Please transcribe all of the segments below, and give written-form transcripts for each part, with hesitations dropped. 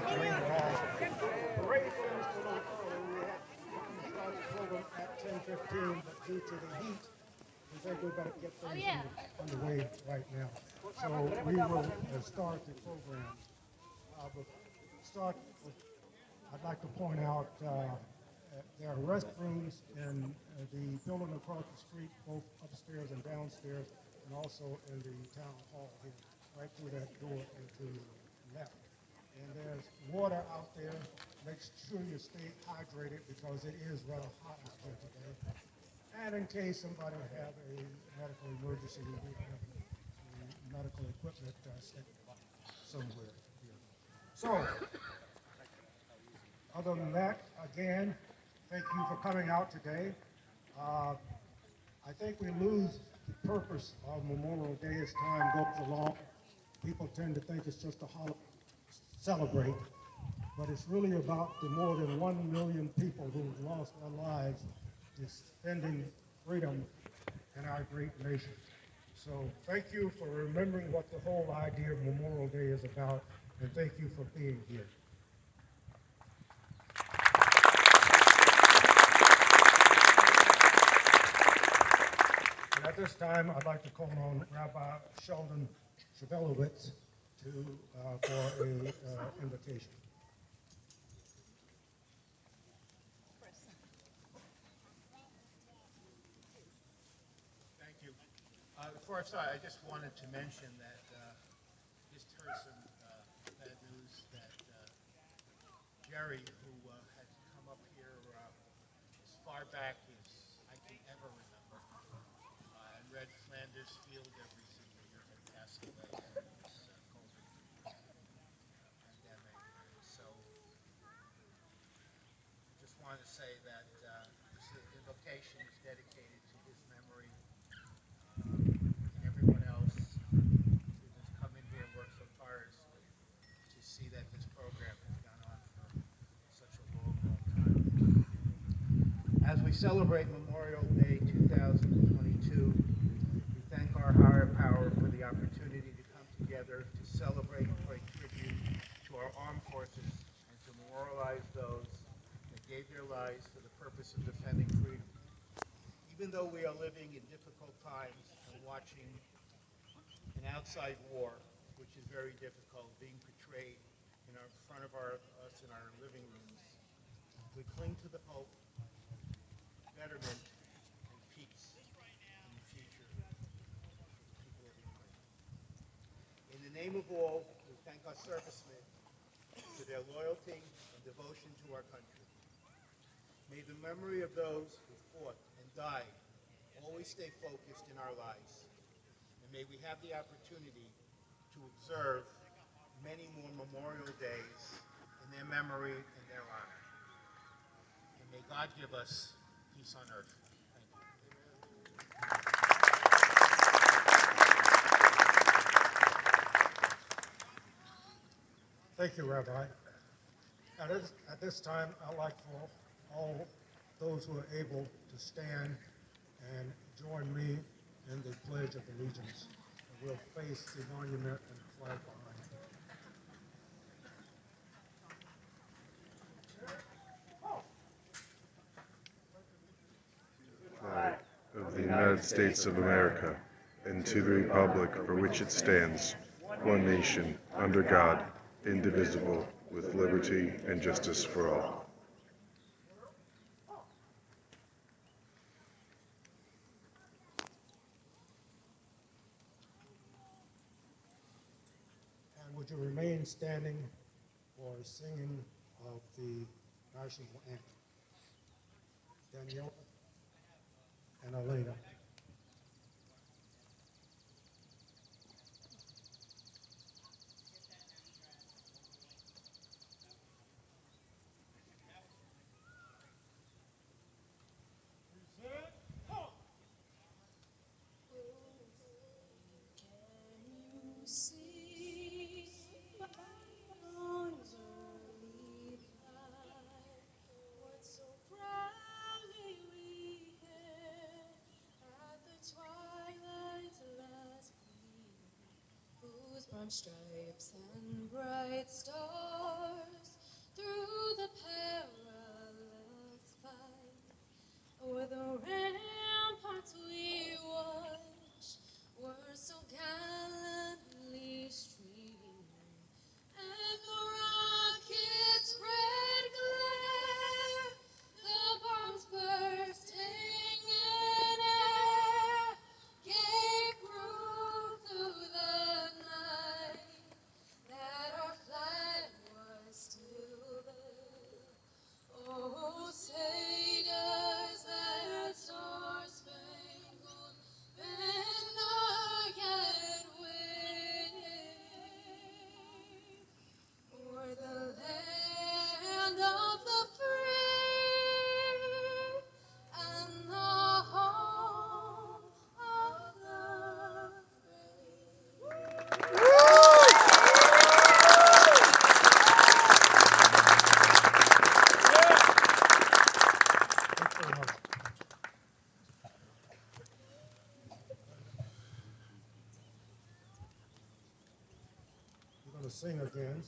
Parade finished a little early. We had started the program at 10:15, but due to the heat, we think we better get things underway right now. So we will start the program. But start with, I'd like to point out there are restrooms in the building across the street, both upstairs and downstairs, and also in the town hall here, right through that door and to the left. And there's water out there. Make sure you stay hydrated because it is rather hot out here today. And in case somebody have a medical emergency, we have the medical equipment set somewhere here. So, other than that, again, thank you for coming out today. I think we lose the purpose of Memorial Day as time goes along. People tend to think it's just a holiday to celebrate, but it's really about the more than 1 million people who've lost their lives defending freedom in our great nation. So thank you for remembering what the whole idea of Memorial Day is about, and thank you for being here. And at this time, I'd like to call on Rabbi Sheldon Shavelowitz for an invitation. Thank you. Before I start, I just wanted to mention that just heard some bad news that Jerry, who had come up here as far back as I can ever remember, and read Flanders Field every single year, had passed away from this COVID pandemic. And so just wanted to say that this invocation is dedicated to his memory and everyone else who has come in here and worked so tirelessly to see that this program has gone on for such a long, long time. As we celebrate Memorial Day 2022, we thank our higher power for the opportunity to come together to celebrate and pay tribute to our armed forces and to memorialize those that gave their lives for the purpose of defending freedom. Even though we are living in difficult times and watching an outside war, which is very difficult, being portrayed in front of us in our living rooms, we cling to the hope, betterment, and peace in the future for the people of Ukraine. In the name of all, we thank our servicemen for their loyalty and devotion to our country. May the memory of those who fought and died always stay focused in our lives. And may we have the opportunity to observe many more Memorial Days in their memory and their honor. And may God give us peace on earth. Thank you, Rabbi. At this time, I'd like for all those who are able to stand and join me in the Pledge of Allegiance. And we'll face the monument and the flag behind. Flag of the United States of America, and to the republic for which it stands, one nation, under God, indivisible, with liberty and justice for all. And would you remain standing for singing of the national anthem? Daniela and Elena. From stripes and bright stars,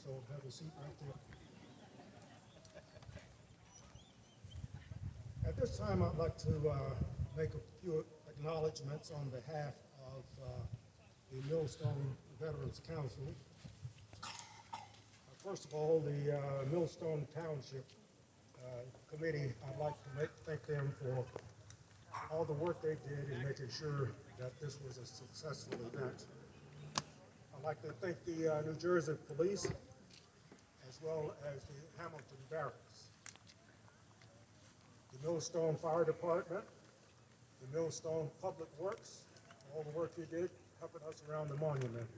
so have a seat right there. At this time, I'd like to make a few acknowledgments on behalf of the Millstone Veterans Council. First of all, the Millstone Township Committee, I'd like to thank them for all the work they did in making sure that this was a successful event. I'd like to thank the New Jersey Police as well as the Hamilton Barracks, the Millstone Fire Department, the Millstone Public Works, all the work you did helping us around the monument.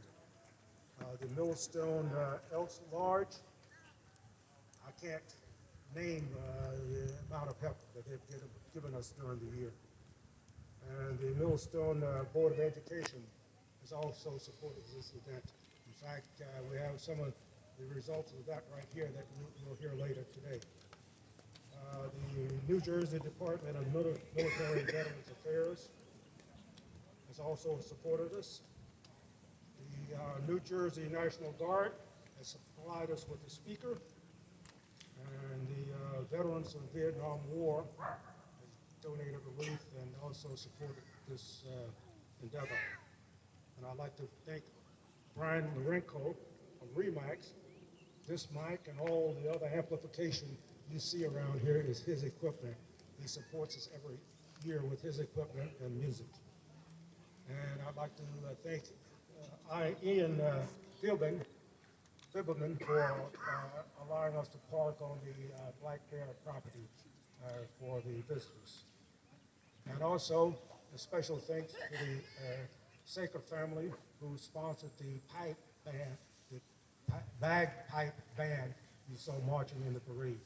The Millstone Elks Lodge, I can't name the amount of help that they've given us during the year. And the Millstone Board of Education has also supported this event. In fact, we have some of the results of that right here that you'll hear later today. The New Jersey Department of Military Veterans Affairs has also supported us. The New Jersey National Guard has supplied us with a speaker, and the Veterans of the Vietnam War has donated relief and also supported this endeavor. And I'd like to thank Brian Lorenko of Remax. This mic and all the other amplification you see around here is his equipment. He supports us every year with his equipment and music. And I'd like to thank Ian Fibberman for allowing us to park on the Black Bear property for the visitors. And also a special thanks to the Saker family who sponsored the pipe band, the bagpipe band you saw marching in the parade.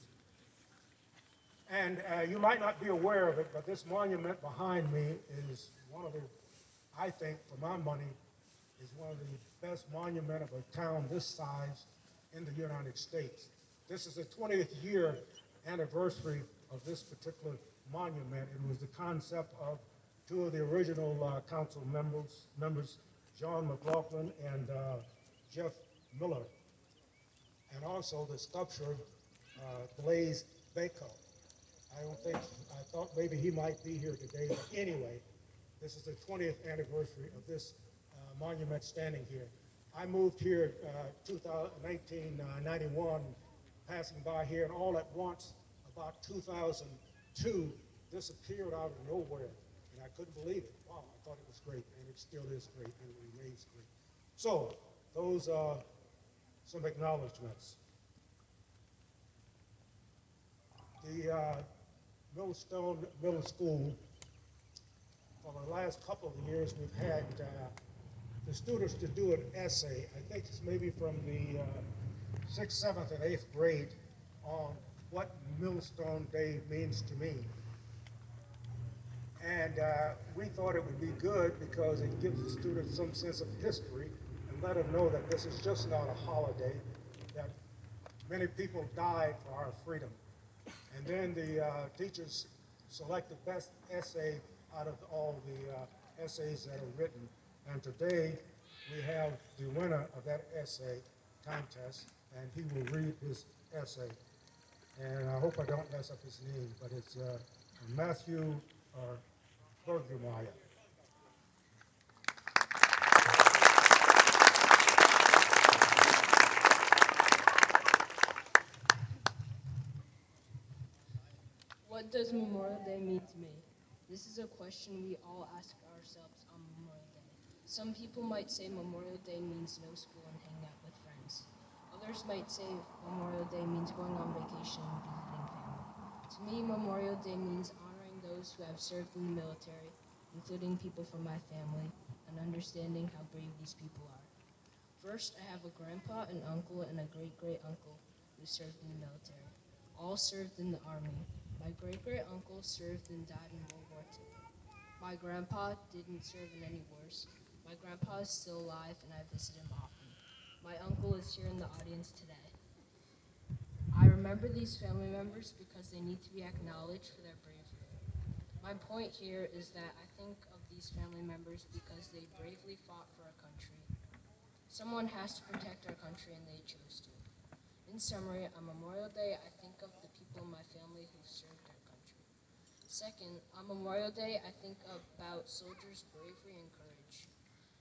And you might not be aware of it, but this monument behind me is one of the, I think, for my money, is one of the best monument of a town this size in the United States. This is the 20th year anniversary of this particular monument. It was the concept of two of the original council members, John McLaughlin and Jeff Miller, and also the sculptor Blaise Baco. I thought maybe he might be here today, but anyway, this is the 20th anniversary of this monument standing here. I moved here 1991, passing by here, and all at once, about 2002, this appeared out of nowhere, and I couldn't believe it. Wow, I thought it was great, and it still is great, and it remains great. So, those are some acknowledgments. The Millstone Middle School, for the last couple of years, we've had the students to do an essay. I think it's maybe from the 6th, 7th, and 8th grade on what Millstone Day means to me. And we thought it would be good because it gives the students some sense of history and let them know that this is just not a holiday, that many people died for our freedom. And then the teachers select the best essay out of all the essays that are written. And today we have the winner of that essay contest, and he will read his essay. And I hope I don't mess up his name, but it's Matthew Bergermeyer. What does Memorial Day mean to me? This is a question we all ask ourselves on Memorial Day. Some people might say Memorial Day means no school and hanging out with friends. Others might say Memorial Day means going on vacation and visiting family. To me, Memorial Day means honoring those who have served in the military, including people from my family, and understanding how brave these people are. First, I have a grandpa, an uncle, and a great-great-uncle who served in the military. All served in the Army. My great-great-uncle served and died in World War II. My grandpa didn't serve in any wars. My grandpa is still alive, and I visit him often. My uncle is here in the audience today. I remember these family members because they need to be acknowledged for their bravery. My point here is that I think of these family members because they bravely fought for our country. Someone has to protect our country, and they chose to. In summary, on Memorial Day, I think of the people in my family who served their country. Second, on Memorial Day, I think about soldiers' bravery and courage.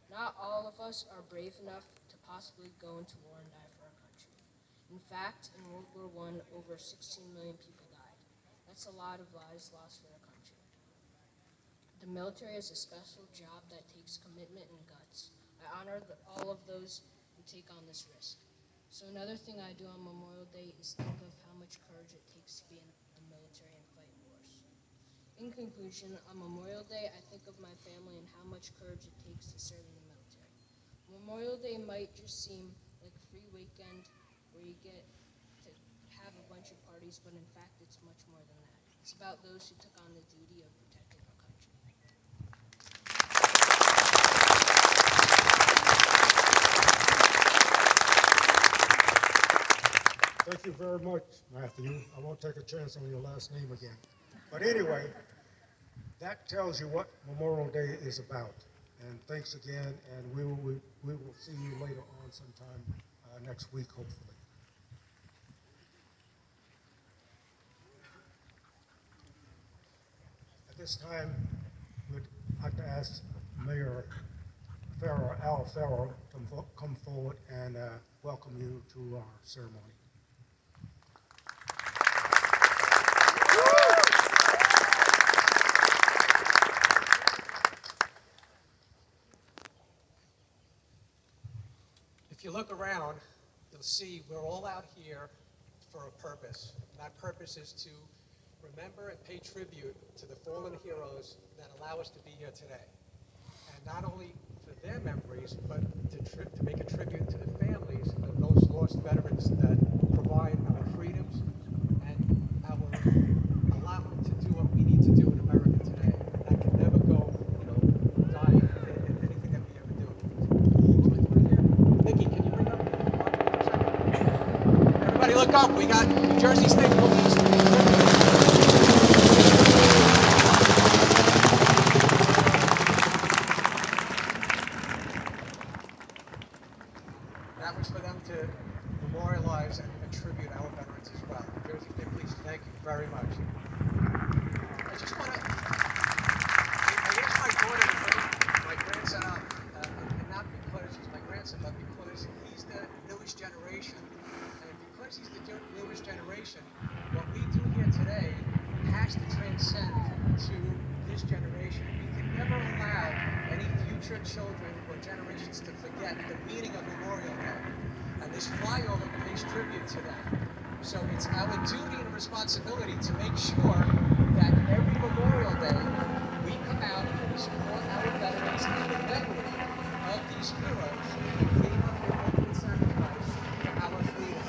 Not all of us are brave enough to possibly go into war and die for our country. In fact, in World War I, over 16 million people died. That's a lot of lives lost for our country. The military is a special job that takes commitment and guts. I honor all of those who take on this risk. So another thing I do on Memorial Day is think of how much courage it takes to be in the military and fight wars. In conclusion, on Memorial Day, I think of my family and how much courage it takes to serve in the military. Memorial Day might just seem like a free weekend where you get to have a bunch of parties, but in fact, it's much more than that. It's about those who took on the duty of protecting our country. Thank you very much, Matthew. I won't take a chance on your last name again. But anyway, that tells you what Memorial Day is about. And thanks again, and we will see you later on sometime next week, hopefully. At this time, we'd like to ask Mayor Al Farrow to come forward and welcome you to our ceremony. If you look around, you'll see we're all out here for a purpose. And that purpose is to remember and pay tribute to the fallen heroes that allow us to be here today. And not only for their memories, but to make a tribute to the families of those lost veterans that provide our freedoms and our allowment to do what we need to do in America today. That can never go, die in anything that we ever do. Nikki, can you bring up for a second? Everybody look up. We got New Jersey State Police. That was for them to memorialize and attribute our veterans as well. New Jersey State Police, thank you very much. I just want to, I asked my daughter to bring my grandson up, and not because he's my grandson, but because he's the newest generation. And because he's the newest generation, what we do here today has to transcend to this generation. We can never allow any future children or generations to forget the meaning of Memorial Day. And this flyover pays tribute to that. So it's our duty and responsibility to make sure that every Memorial Day we come out and we support our veterans in the memory of these heroes who gave up their ultimate sacrifice for our freedom.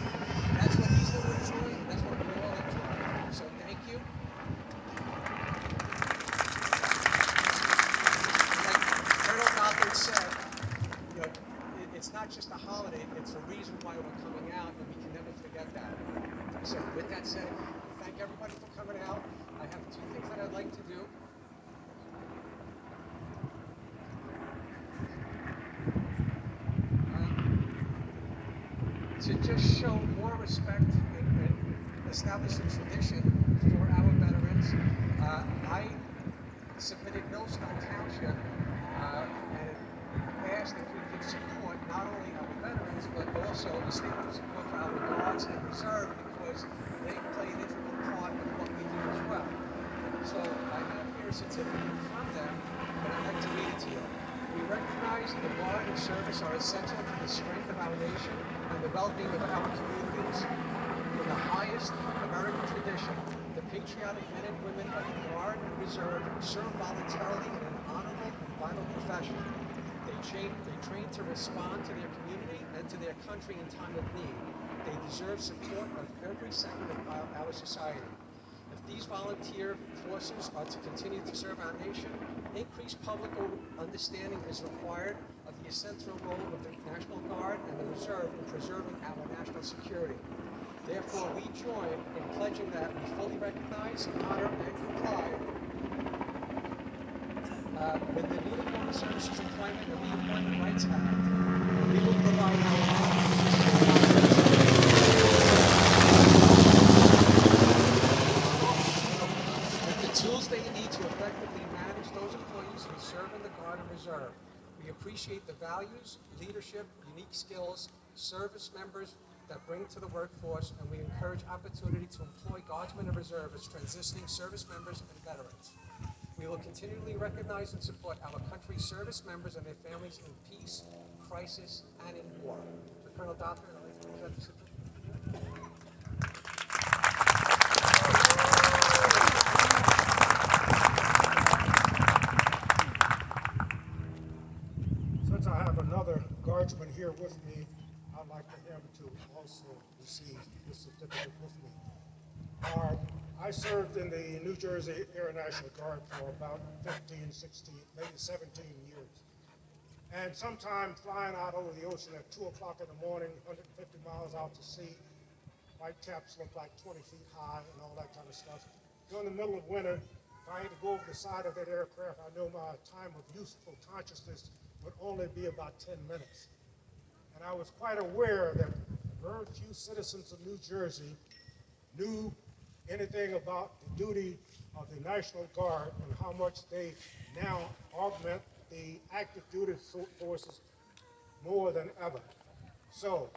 That's what he's going to enjoy, and that's what we all enjoy. So thank you. Like Colonel Goddard said, it's not just a holiday, it's a reason why we're coming out, and we can never forget that. So with that said, thank everybody for coming out. I have two things that I'd like to do. To just show more respect and establish a tradition for our veterans, I submitted Millstone Township and asked if we could support not only our veterans, but also a statement of support for our guards and reserve, because they play an integral part of what we do as well. So I have here a certificate from them, and I'd like to read it to you. We recognize the guard and service are essential to the strength of our nation and the well-being of our communities. In the highest American tradition, the patriotic men and women of the Guard and Reserve serve voluntarily in an honorable and vital profession. They train to respond to their community and to their country in time of need. They deserve support of every segment of our society. If these volunteer forces are to continue to serve our nation, increased public understanding is required of the essential role of the National Guard and the Reserve in preserving our national security. Therefore, we join in pledging that we fully recognize, honor, and comply with the Uniformed Services Employment and Reemployment Rights Act. We will provide our values, leadership, unique skills, service members that bring to the workforce, and we encourage opportunity to employ Guardsmen and Reservists, transitioning service members and veterans. We will continually recognize and support our country's service members and their families in peace, crisis, and in war. So, Colonel Docker, I'd like to present the certificate. Since I have another Guardsman here with me, I'd like for him to also receive this certificate with me. I served in the New Jersey Air National Guard for about 15, 16, maybe 17 years. And sometimes flying out over the ocean at 2 o'clock in the morning, 150 miles out to sea, white caps look like 20 feet high and all that kind of stuff. During the middle of winter, if I had to go over the side of that aircraft, I know my time of useful consciousness would only be about 10 minutes. And I was quite aware that very few citizens of New Jersey knew anything about the duty of the National Guard and how much they now augment the active duty forces more than ever. So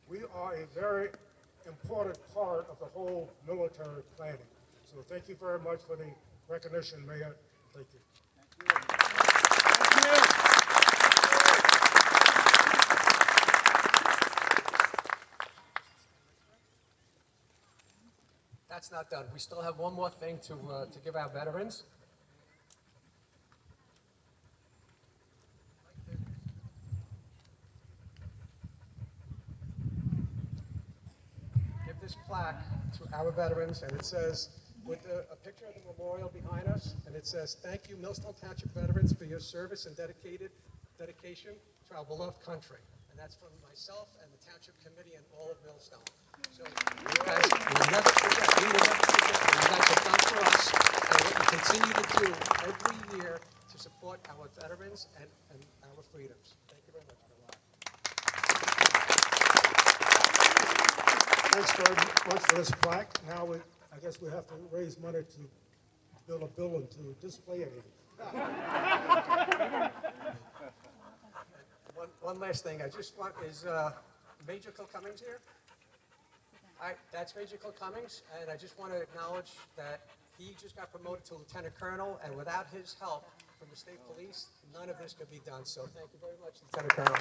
we are a very important part of the whole military planning. So thank you very much for the recognition, Mayor. Thank you. Thank you. That's not done. We still have one more thing to give our veterans. Give this plaque to our veterans, and it says, with a picture of the memorial behind us, and it says, "Thank you, Millstone Township veterans, for your service and dedication to our beloved country." And that's from myself and the Township Committee and all of Millstone. So you guys will never forget, we will never forget what you guys have done for us and what you continue to do every year to support our veterans and our freedoms. Thank you very much. Thanks very much for this plaque. Now I guess we have to raise money to build a building to display it in. One last thing I just want is Major Cole Cummings here? All right, that's Major Cole Cummings, and I just want to acknowledge that he just got promoted to Lieutenant Colonel, and without his help from the state police, none of this could be done. So thank you very much, Lieutenant Colonel.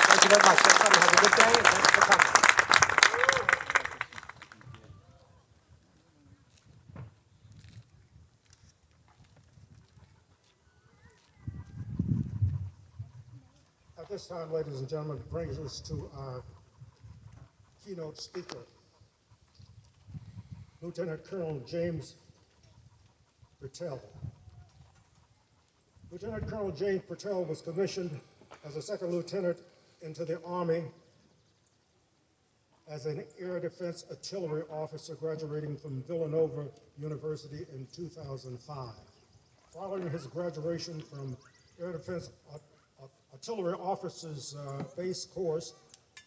Thank you very much. Everybody have a good day, and thanks for coming. At this time, ladies and gentlemen, brings us to our keynote speaker, Lieutenant Colonel James Purtell. Lieutenant Colonel James Purtell was commissioned as a second lieutenant into the Army as an air defense artillery officer graduating from Villanova University in 2005. Following his graduation from air defense artillery officers base course,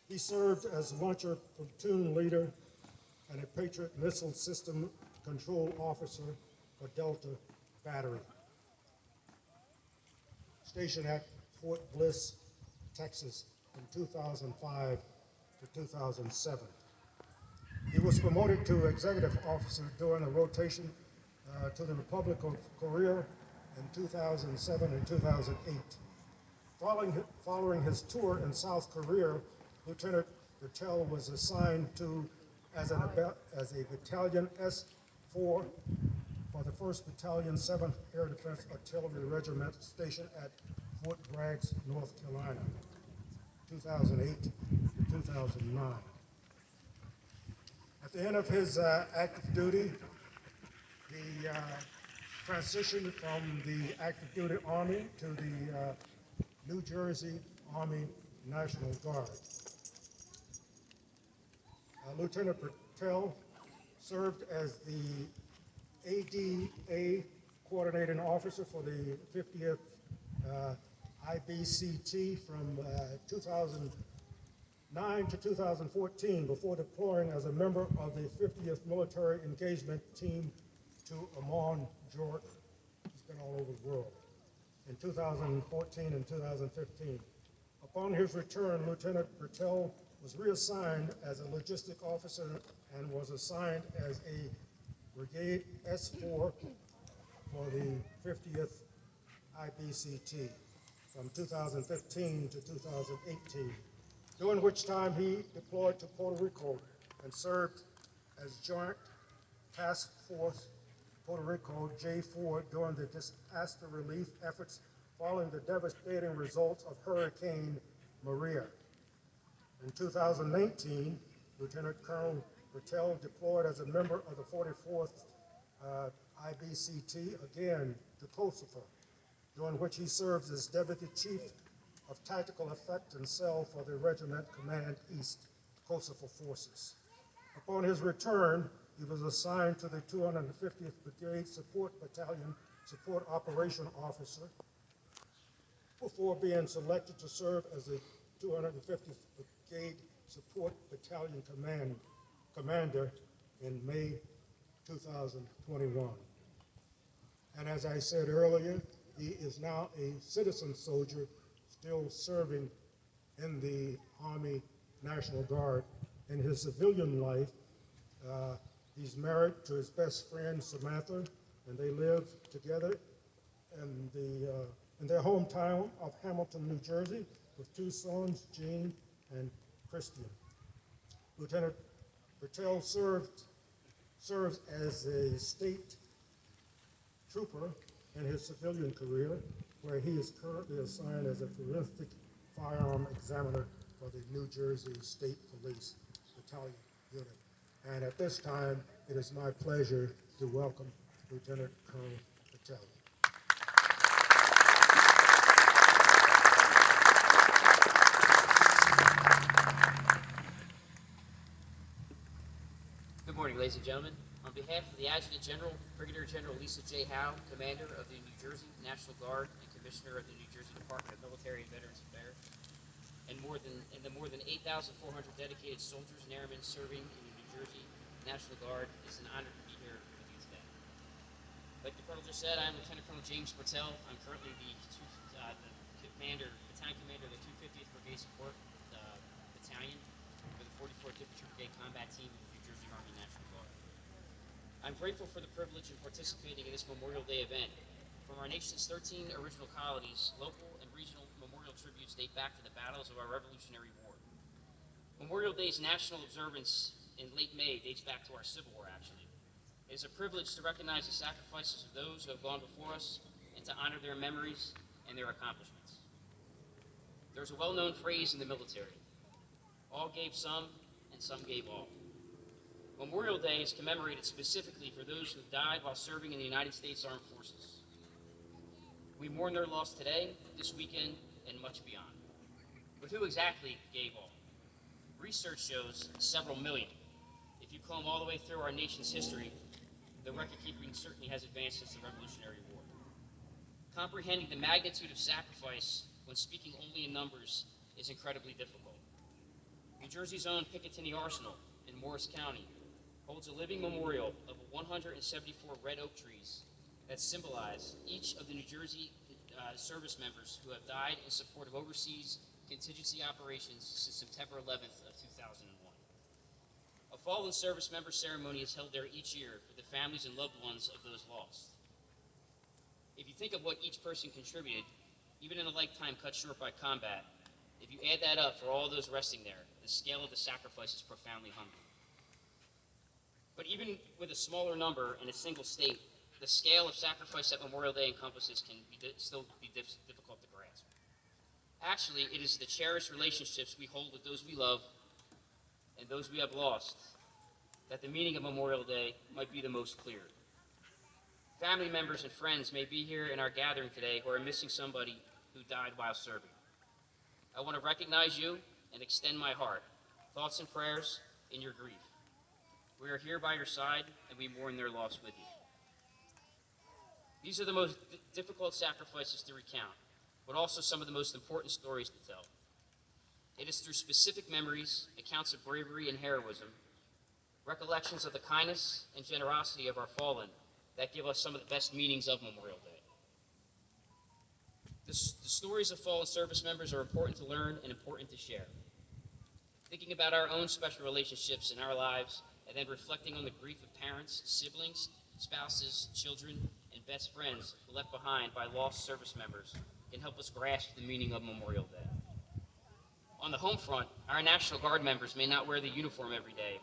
he served as launcher platoon leader and a Patriot missile system control officer for Delta Battery, stationed at Fort Bliss, Texas, from 2005 to 2007. He was promoted to executive officer during a rotation to the Republic of Korea in 2007 and 2008. Following his tour in South Korea, Lieutenant Purtell was assigned as a Battalion S4 for the 1st Battalion, 7th Air Defense Artillery Regiment stationed at Fort Bragg, North Carolina, 2008 to 2009. At the end of his active duty, he transitioned from the active duty Army to the New Jersey Army National Guard. Lieutenant Purtell served as the ADA coordinating officer for the 50th IBCT from 2009 to 2014 before deploying as a member of the 50th Military Engagement Team to Amman, Georgia. He's been all over the world. in 2014 and 2015. Upon his return, Lieutenant Bertel was reassigned as a logistic officer and was assigned as a Brigade S4 for the 50th IBCT from 2015 to 2018, during which time he deployed to Puerto Rico and served as Joint Task Force Puerto Rico J4 during the disaster relief efforts following the devastating results of Hurricane Maria. In 2019, Lieutenant Colonel Bertel deployed as a member of the 44th IBCT, again to Kosovo, during which he serves as Deputy Chief of Tactical Effect and Cell for the Regiment Command East Kosovo Forces. Upon his return, he was assigned to the 250th Brigade Support Battalion Support Operation Officer before being selected to serve as the 250th Brigade Support Battalion Commander in May 2021. And as I said earlier, he is now a citizen soldier still serving in the Army National Guard. In his civilian life, he's married to his best friend Samantha, and they live together in their hometown of Hamilton, New Jersey, with two sons, Gene and Christian. Lieutenant Bertel serves as a state trooper in his civilian career, where he is currently assigned as a forensic firearm examiner for the New Jersey State Police Battalion Unit. And at this time, it is my pleasure to welcome Lieutenant Colonel Bertel. Good morning, ladies and gentlemen. On behalf of the Adjutant General, Brigadier General Lisa J. Howe, Commander of the New Jersey National Guard and Commissioner of the New Jersey Department of Military and Veterans Affairs, and the more than 8,400 dedicated soldiers and airmen serving in the New Jersey National Guard, it's an honor to be here with you today. Like the Colonel just said, I'm Lieutenant Colonel James Bertel. I'm currently the Battalion Commander of the 250th Brigade Support Battalion for the 44th Infantry Brigade Combat Team of the New Jersey Army National Guard. I'm grateful for the privilege of participating in this Memorial Day event. From our nation's 13 original colonies, local and regional memorial tributes date back to the battles of our Revolutionary War. Memorial Day's national observance in late May dates back to our Civil War, actually. It is a privilege to recognize the sacrifices of those who have gone before us and to honor their memories and their accomplishments. There's a well-known phrase in the military: all gave some, and some gave all. Memorial Day is commemorated specifically for those who died while serving in the United States Armed Forces. We mourn their loss today, this weekend, and much beyond. But who exactly gave all? Research shows several million. If you comb all the way through our nation's history, the record-keeping certainly has advanced since the Revolutionary War. Comprehending the magnitude of sacrifice when speaking only in numbers is incredibly difficult. New Jersey's own Picatinny Arsenal in Morris County holds a living memorial of 174 red oak trees that symbolize each of the New Jersey service members who have died in support of overseas contingency operations since September 11th of 2001. A fallen service member ceremony is held there each year for the families and loved ones of those lost. If you think of what each person contributed, even in a lifetime cut short by combat, if you add that up for all those resting there, the scale of the sacrifice is profoundly humbling. But even with a smaller number in a single state, the scale of sacrifice that Memorial Day encompasses can still be difficult to grasp. Actually, it is the cherished relationships we hold with those we love and those we have lost that the meaning of Memorial Day might be the most clear. Family members and friends may be here in our gathering today who are missing somebody who died while serving. I want to recognize you and extend my heart, thoughts and prayers in your grief. We are here by your side, and we mourn their loss with you. These are the most difficult sacrifices to recount, but also some of the most important stories to tell. It is through specific memories, accounts of bravery and heroism, recollections of the kindness and generosity of our fallen that give us some of the best meanings of Memorial Day. The stories of fallen service members are important to learn and important to share. Thinking about our own special relationships in our lives and then reflecting on the grief of parents, siblings, spouses, children, and best friends left behind by lost service members can help us grasp the meaning of Memorial Day. On the home front, our National Guard members may not wear the uniform every day,